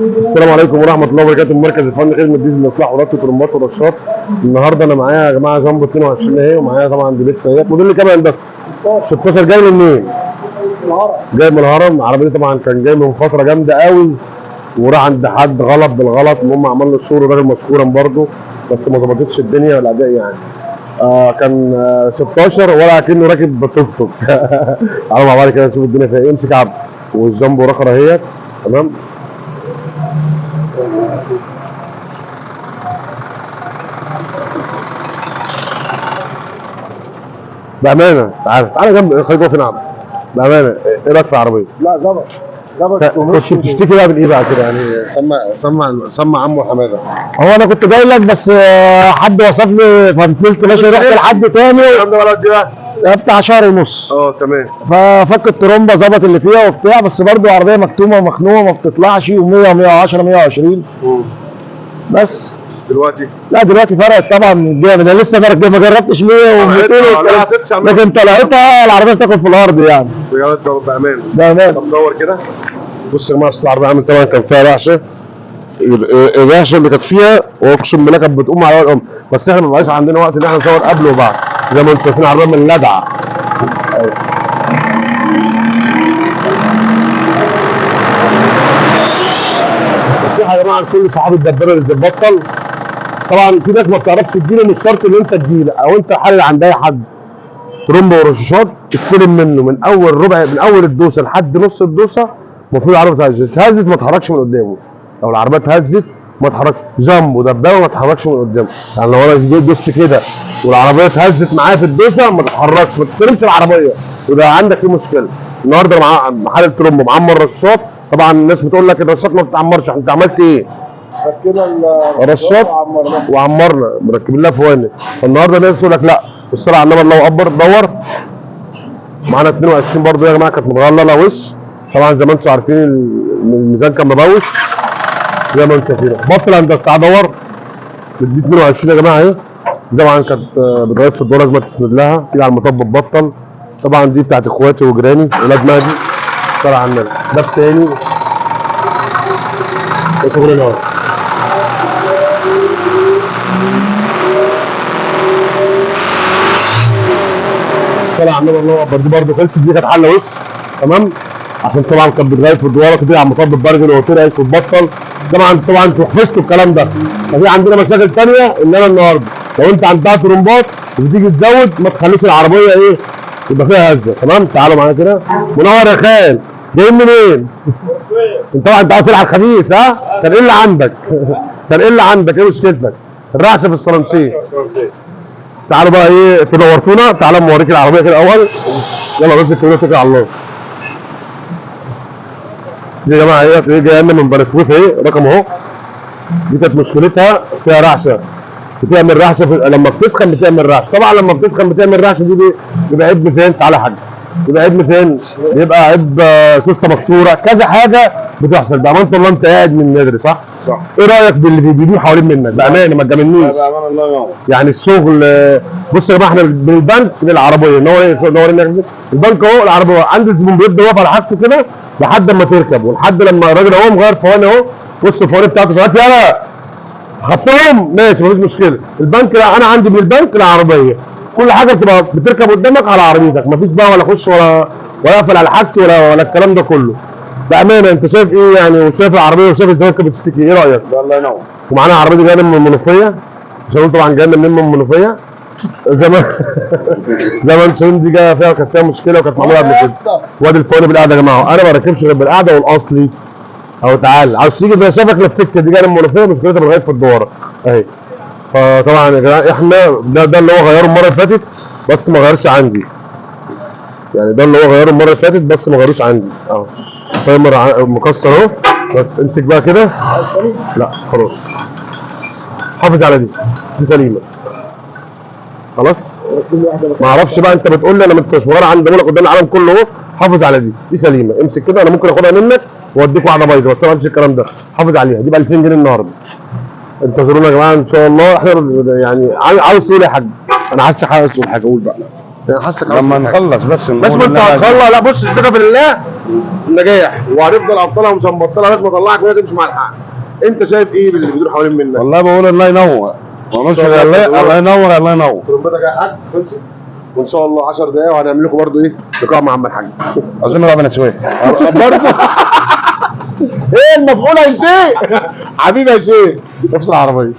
السلام عليكم ورحمة الله وبركاته. مركز الفن خدمة ديزل إصلاح وربط طرمبات ورشات. النهارده أنا معايا يا جماعة جامبو 22 أهي، ومعايا طبعا ديليكس سيات موديل كام هندسة؟ 16. جاي من منين؟ جاي من الهرم. العربية طبعا كان جاي من فترة جامدة قوي، وراح عند حد غلط بالغلط، المهم عمل له الشغل الراجل مشكورا برضه، بس ما ظبطتش الدنيا والأداء يعني. كان 16 ولا كأنه راكب توك توك. تعالوا مع بعض كده نشوف الدنيا فيها إيه. امسك يا عبد، والجامبو رخرة اهيت. تمام. بامانه تعالى جنب، خليك واقف هنا يا عم. بامانه ايه رايك في العربيه؟ لا ظبط كنت بتشتكي بقى من ايه بقى كده يعني؟ سمع عمو حماده. هو انا كنت جاي لك بس حد وصف لي فنزلت ماشي رحت لحد تاني. الكلام ده بقى قد ايه؟ ده بتاع شهر ونص. تمام. ففك الترومبه ظبط اللي فيها وبتاع، بس برضه عربيه مكتومه ومخنوقه ما بتطلعش، و100 و110 120 بس. دلوقتي لا دلوقتي فرقت طبعا جامد. انا لسه ما جربتش 100 و200، لكن طلعتها العربيه تاكل في الارض يعني. بجد بامان. بامان. طب دور كده. بص يا جماعه، اصل العربيه عامل طبعا كان فيها رعشه. الرعشه اللي كانت فيها واقسم بالله كانت بتقوم على الام، بس احنا ما بقاش عندنا وقت ان احنا نصور قبل وبعد. زي ما انتم شايفين العربيه من لدعه. نصيحه يا جماعه لكل صحاب الدبابه اللي بتبطل. طبعا في ناس ما بتعرفش تجيله، مش شرط ان انت تجيله او انت حل عند اي حد. ترومبا ورشاشات استلم منه من اول ربع، من اول الدوسه لحد نص الدوسه. المفروض العربيه تهزت ما تحركش من قدامه. لو العربيه اتهزت ما تحركش، جامبو دبابه ما تحركش من قدامه. يعني لو انا دوست كده والعربيه اتهزت معايا في الدوسه ما تتحركش، ما تستلمش العربيه، يبقى عندك في مشكله. النهارده مع محل الترومبا معمر رشاط. طبعا الناس بتقول لك الرشاط ما بتتعمرش، انت عملت ايه؟ ركبنا رشاط وعمرنا مركبين لها فوانس. فالنهارده الناس تقول لك لا، الصلاه على النبي الله اكبر. دور معانا 22 برضه يا جماعه، كانت متغلله وش. طبعا زي ما انتم عارفين الميزان كان مبوش زي ما انتم شايفين. بطل هندسه. تعال دور. دي 22 يا جماعه اهي. دي طبعا كانت بتغير في الدور، لازم تسند لها، تيجي على المطب تبطل. طبعا دي بتاعت اخواتي وجيراني ولاد مهدي. طلع على النبي. ده التاني. ده شغلنا اهو. طلع على النبي الله اكبر. دي برضه خلصت، دي كانت حله وش. تمام. عشان طبعا كانت بتغير في الدواره كده على المطب برجل وترعش وتبطل. طبعا انتوا حفظتوا الكلام ده. ففي عندنا مشاكل ثانيه ان انا النهارده لو انت عندها ترومبات وتيجي تزود ما تخليش العربيه ايه يبقى فيها هزه. تمام. تعالوا معايا كده. منور يا خال. جايين منين؟ انت طبعا انت عايز تلعب خبيث ها؟ كان ايه اللي عندك؟ كان ايه اللي عندك؟ ايه مشكلتك؟ الرعشه في الصلانسيه. تعالوا بقى ايه تنورتونا. تعالوا نوريك العربيه كده الاول. يلا بس الكاميرا تكل على الله. دي يا جماعه ايه جايه لنا من بني سويف اهي، رقم اهو. دي كانت مشكلتها فيها رعشه، بتعمل رعشه لما بتسخن بتعمل رعشه. طبعا لما بتسخن بتعمل رعشه دي بيبقى عيب ميزان. تعالى يا حاج. بيبقى عيب ميزان، بيبقى عيب سوسته مكسوره، كذا حاجه بتحصل. بامانه الله انت قاعد من نادري صح؟ صح. ايه رايك باللي بيجوا حوالين منك؟ بامانه ما تجاملنيش. بامان الله ينور. يعني الشغل. بص يا جماعه احنا من البنك للعربيه نور البنك اهو. العربيه عند الزبون بيبدا يقف على حاجته كده لحد ما تركب، ولحد لما الراجل اهو مغير فواني اهو. بص الفواني بتاعته دلوقتي يلا خدتهم ماشي مفيش مشكله. البنك لا، انا عندي من البنك للعربيه كل حاجه بتبقى بتركب قدامك على عربيتك، مفيش بقى ولا اخش ولا اقفل على حاجتي ولا الكلام ده كله. بامانه انت شايف ايه يعني؟ وشايف العربيه وشايف الزمان كانت بتشتكي، ايه رايك؟ الله ينور. ومعانا العربيه دي جايه من المنوفيه. عشان طبعا جايه منين؟ من المنوفيه. زي ما زي ما انتم شايفين دي جايه فيها، كانت فيها مشكله وكانت معموله قبل كده. وادي الفواني بالقعده يا جماعه. انا ما بركبش غير بالقعده والاصلي. اهو تعال عاوز تيجي بقى شافك لفك. دي جايه من المنوفيه، مشكلتها بتغير في الدواره اهي. فطبعا يا جماعه احنا ده اللي هو غيره المره اللي فاتت بس ما غيرش عندي. يعني ده اللي هو غيره المره اللي فاتت بس ما غيروش عندي اهو. تايمر مكسر اهو. بس امسك بقى كده. لا خلاص. حافظ على دي سليمه خلاص. ما اعرفش بقى انت بتقول لي انا مش مغير عندي لك قدام العالم كله اهو. حافظ على دي سليمه. امسك كده. انا ممكن اخدها منك واوديك واحده بايظه بس انا ما بمشي الكلام ده. حافظ عليها. دي ب 2000 جنيه النهارده. انتظرونا يا جماعه ان شاء الله. احنا يعني عاوز تقول يا حاج؟ انا عايز تقول حاجه. قول بقى. يعني حاسك لما عاوز حاجة. نخلص بس بس نقول ما انت إن إحنا- هتخلص، لا بص الثقه في الله النجاح، وهنفضل ابطالها ومش هنبطلها لازم اطلعك وهي تمشي مع الحق. انت شايف ايه باللي بيدور حوالين منك؟ والله بقول الله ينور، ونشكر الله الله ينور. الله ينور الله ينور. ترمبتك يا حاج خلصت، وان شاء الله 10 دقايق وهنعمل لكم برضه ايه لقاء مع عم الحاج. اظن بقى بني سويس. برضه ايه المفعول هينتهي حبيبي يا شيخ، افصل العربيه.